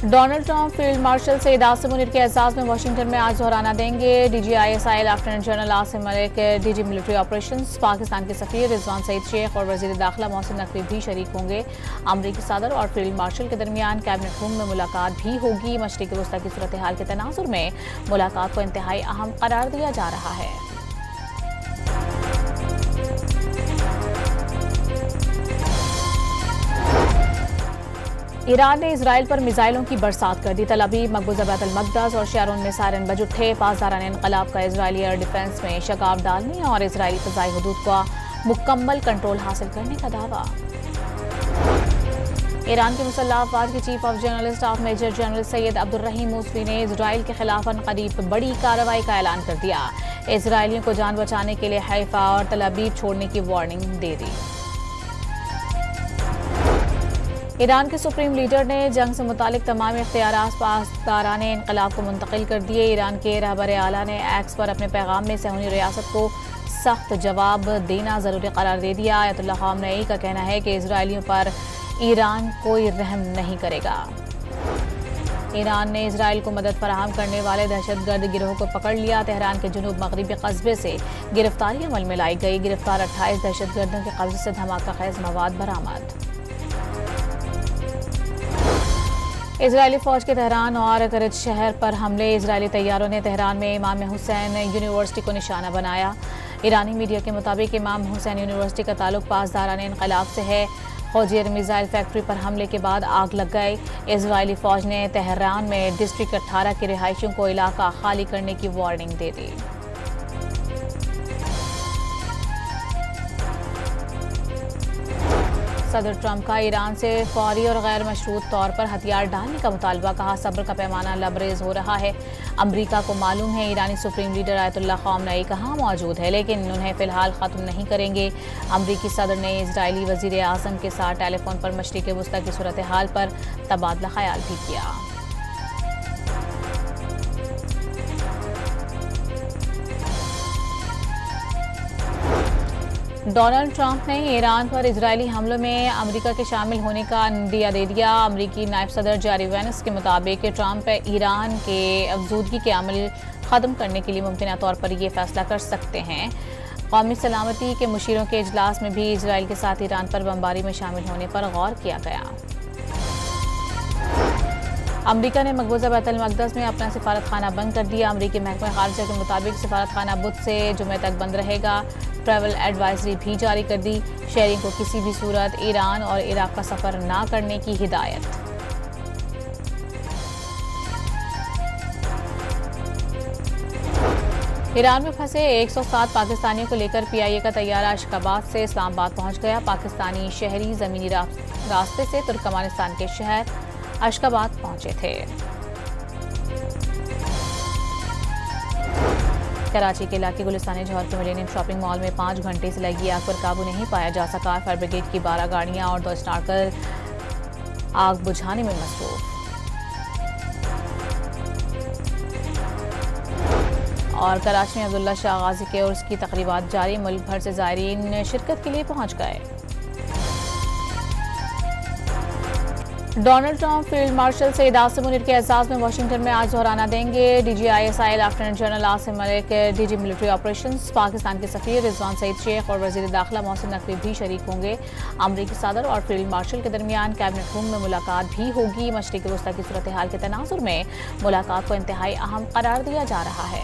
Donald Trump field marshal Syed Asim Munir के एजाज में वाशिंगटन में आज दोहराना देंगे। DGISI lieutenant general Asim Malik, DG military operations, Pakistan के सफीर रिजवान सईद शेख और वजीर दाखिला मोहसिन नकवी भी शरीक होंगे। अमरीकी सदर और फील्ड मार्शल के दरमियान कैबिनेट रूम में मुलाकात भी होगी। मशरिक वस्ती की सूरत हाल के तनाजुर में मुलाकात को इंतहाई अहम करार दिया जा रहा है। ईरान ने इसराइल पर मिसाइलों की बरसात कर दी। तल अवीव, मकबूजा बैतुल मक़दस और शारोन में सायरन बज उठे। पासदारान इनक़लाब का इजरायली एयर डिफेंस में शगाफ डालने और इसराइली फ़ज़ाई हुदूद का मुकम्मल कंट्रोल हासिल करने का दावा। ईरान के मुसल्लह अफ़वाज के chief of general staff major general Sayyed Abdolrahim Mousavi ने इसराइल के खिलाफ अनक़रीब बड़ी कार्रवाई का ऐलान कर दिया। इसराइलियों को जान बचाने के लिए हैफा और तल अवीव छोड़ने की वार्निंग दे दी। ईरान के सुप्रीम लीडर ने जंग से मुतालिक तमाम इख्तियारात पासदारान इनक़लाब को मुंतकिल कर दिए। ईरान के रहबर आला ने एक्स पर अपने पैगाम में सहूनी रियासत को सख्त जवाब देना ज़रूरी करार दे दिया। आयतुल्लाह ख़ामनेई का कहना है कि इसराइलियों पर ईरान कोई रहम नहीं करेगा। ईरान ने इसराइल को मदद फराहम करने वाले दहशतगर्द गिरोह को पकड़ लिया। तेहरान के जुनूब मगरबी कस्बे से गिरफ्तारी अमल में लाई गई। गिरफ्तार 28 दहशतगर्दों के कब्जे से धमाका खेज मवाद बरामद। इजरायली फौज के तेहरान और करज शहर पर हमले। इजरायली तैयारों ने तेहरान में इमाम हुसैन यूनिवर्सिटी को निशाना बनाया। ईरानी मीडिया के मुताबिक इमाम हुसैन यूनिवर्सिटी का ताल्लुक पासदारान इनक़लाब से है। फौजियर मिसाइल फैक्ट्री पर हमले के बाद आग लग गई। इजरायली फौज ने तेहरान में डिस्ट्रिक्ट 18 के रिहायशियों को इलाका खाली करने की वार्निंग दे दी। सदर ट्रंप का ईरान से फौरी और गैर मशरूत तौर पर हथियार डालने का मुतालबा। कहा, सब्र का पैमाना लबरेज हो रहा है। अमरीका को मालूम है ईरानी सुप्रीम लीडर आयतुल्लाह ख़ामनेई कहाँ मौजूद है, लेकिन उन्हें फ़िलहाल ख़त्म नहीं करेंगे। अमरीकी सदर ने इजरायली वज़ीर आज़म के साथ टेलीफोन पर मशरिक़ वस्ती की सूरत हाल पर तबादला ख्याल भी किया। डोनाल्ड ट्रंप ने ईरान पर इजरायली हमलों में अमेरिका के शामिल होने का अंदिया दे दिया। अमेरिकी नायब सदर जेरी वेंस के मुताबिक ट्रंप ईरान के अफजूदगी के अमल ख़त्म करने के लिए मुमकिन तौर पर यह फैसला कर सकते हैं। कौमी सलामती के मुशीरों के इजलास में भी इसराइल के साथ ईरान पर बमबारी में शामिल होने पर गौर किया गया। अमरीका ने मकबूजा बैतुल मक़दस में अपना सिफारत खाना बंद कर दिया। अमरीकी महकमा खारजा के मुताबिक सिफारत खाना बुध से जुमे तक बंद रहेगा। ट्रैवल एडवाइजरी भी जारी कर दी। शहरी को किसी भी सूरत ईरान और इराक का सफ़र ना करने की हिदायत। ईरान में फंसे 107 पाकिस्तानियों को लेकर PIA का तैयारा अशकाबाद से इस्लामाबाद पहुंच गया। पाकिस्तानी शहरी ज़मीनी रास्ते से तुर्कमानिस्तान के शहर अशकाबाद पहुंचे थे। कराची के इलाके गुलिस्तानी जौहर के मिलेनियम शॉपिंग मॉल में 5 घंटे से लगी आग पर काबू नहीं पाया जा सका। फायर ब्रिगेड की 12 गाड़ियां और 2 स्नार्कर आग बुझाने में मसरूफ। और कराची में अब्दुल्ला शाह गाजी के उर्स की तकरीबात जारी। मुल्क भर से ज़ायरीन शिरकत के लिए पहुंच गए। Donald Trump field marshal Syed Asim Munir के एजाज में वाशिंगटन में आज दोहराना देंगे। DGISI lieutenant general Asim Malik, DG military operations, Pakistan के सफीर रिजवान सईद शेख और वजीर दाखिला मोहसिन नकवी भी शरीक होंगे। अमरीकी सदर और फील्ड मार्शल के दरमियान कैबिनेट रूम में मुलाकात भी होगी। मशरिक़ वस्ती की सूरत हाल के तनाजुर में मुलाकात को इंतहाई अहम करार दिया जा रहा है।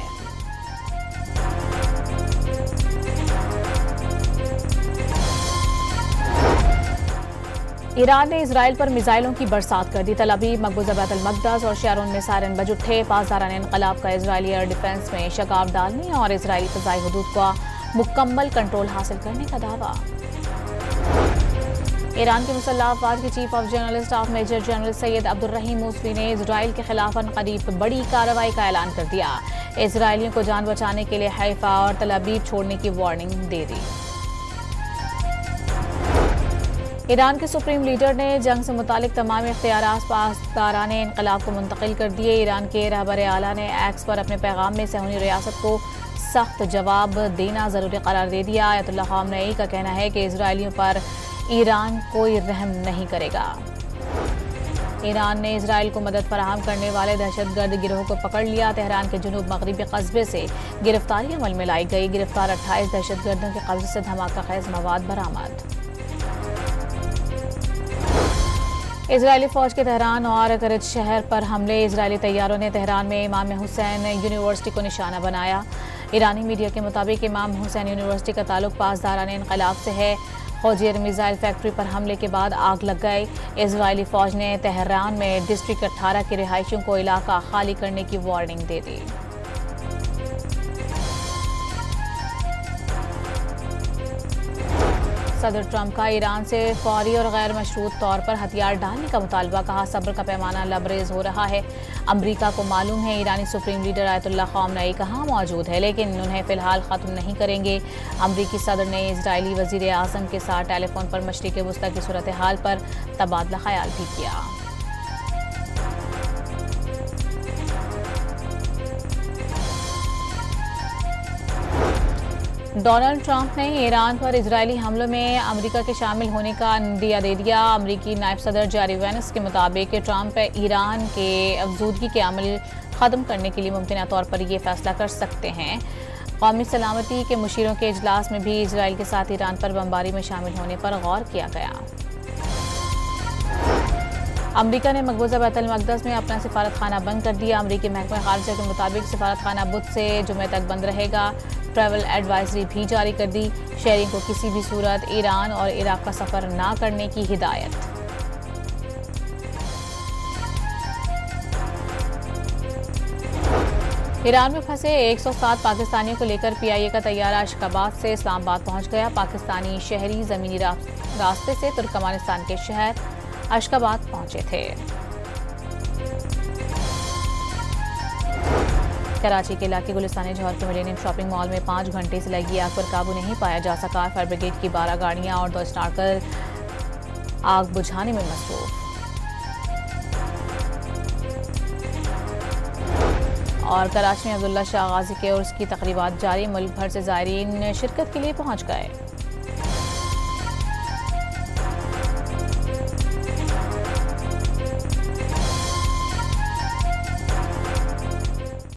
ईरान ने इसराइल पर मिसाइलों की बरसात कर दी। तल अवीव, मकबूजा बैतुल मक़दस और शारोन में सायरन बज उठे। पासदारान इनक़लाब का इजरायली एयर डिफेंस में शगाफ डालने और इसराइली फ़ज़ाई हुदूद का मुकम्मल कंट्रोल हासिल करने का दावा। ईरान के मुसल्लह अफ़वाज के chief of general staff major general Sayyed Abdolrahim Mousavi ने इसराइल के खिलाफ अनक़रीब बड़ी कार्रवाई का ऐलान कर दिया। इसराइलियों को जान बचाने के लिए हैफा और तल अवीव छोड़ने की वार्निंग दे दी। ईरान के सुप्रीम लीडर ने जंग से मुतालिक तमाम इख्तियारात पासदारान इनक़लाब को मुंतकिल कर दिए। ईरान के रहबर आला ने एक्स पर अपने पैगाम में सहूनी रियासत को सख्त जवाब देना ज़रूरी करार दे दिया। आयतुल्लाह ख़ामनेई का कहना है कि इसराइलियों पर ईरान कोई रहम नहीं करेगा। ईरान ने इसराइल को मदद फराहम करने वाले दहशतगर्द गिरोह को पकड़ लिया। तेहरान के जुनूब मगरबी कस्बे से गिरफ्तारी अमल में लाई गई। गिरफ्तार 28 दहशतगर्दों के कब्जे से धमाका खेज मवाद बरामद। इजरायली फौज के तेहरान और करज शहर पर हमले। इजरायली तैयारों ने तेहरान में इमाम हुसैन यूनिवर्सिटी को निशाना बनाया। ईरानी मीडिया के मुताबिक इमाम हुसैन यूनिवर्सिटी का ताल्लुक पासदारान इनकलाब से है। फौजी मिसाइल फैक्ट्री पर हमले के बाद आग लग गई। इजरायली फौज ने तेहरान में डिस्ट्रिक्ट 18 के रिहायशियों को इलाका खाली करने की वार्निंग दे दी। सदर ट्रंप का ईरान से फौरी और गैर मशरूत तौर पर हथियार डालने का मुतालबा। कहा, सब्र का पैमाना लबरेज हो रहा है। अमरीका को मालूम है ईरानी सुप्रीम लीडर आयतुल्लाह ख़ामनेई कहाँ मौजूद है, लेकिन उन्हें फ़िलहाल ख़त्म नहीं करेंगे। अमरीकी सदर ने इजरायली वज़ीर आज़म के साथ टेलीफोन पर मशरिक़ वुस्ता की सूरत हाल पर तबादला ख्याल भी किया। डोनाल्ड ट्रंप ने ईरान पर इजरायली हमलों में अमेरिका के शामिल होने का इंदिया दे दिया। अमेरिकी नायब सदर जेरी वेंस के मुताबिक ट्रंप ईरान के अफजूदगी के अमल ख़त्म करने के लिए मुमकिन तौर पर यह फैसला कर सकते हैं। कौमी सलामती के मुशीरों के इजलास में भी इजराइल के साथ ईरान पर बमबारी में शामिल होने पर गौर किया गया। अमरीका ने मकबूजा बैतुल मक़दस में अपना सिफारत खाना बंद कर दिया। अमरीकी महकमा खारजा के मुताबिक सिफारत खाना बुध से जुमे तक बंद रहेगा। ट्रैवल एडवाइजरी भी जारी कर दी। शहरियों को किसी भी सूरत ईरान और इराक का सफ़र ना करने की हिदायत। ईरान में फंसे 107 पाकिस्तानियों को लेकर PIA का तैयारा अशकाबाद से इस्लामाबाद पहुंच गया। पाकिस्तानी शहरी ज़मीनी रास्ते से तुर्कमानिस्तान के शहर अशकाबाद पहुंचे थे। कराची के इलाके गुलिस्तानी जौहर के मिलेनियम शॉपिंग मॉल में 5 घंटे से लगी आग पर काबू नहीं पाया जा सका। फायर ब्रिगेड की 12 गाड़ियां और 2 स्नार्कर आग बुझाने में मसरूफ। और कराची में अब्दुल्ला शाह गाजी के उर्स की तकरीबात जारी। मुल्क भर से ज़ायरीन शिरकत के लिए पहुंच गए।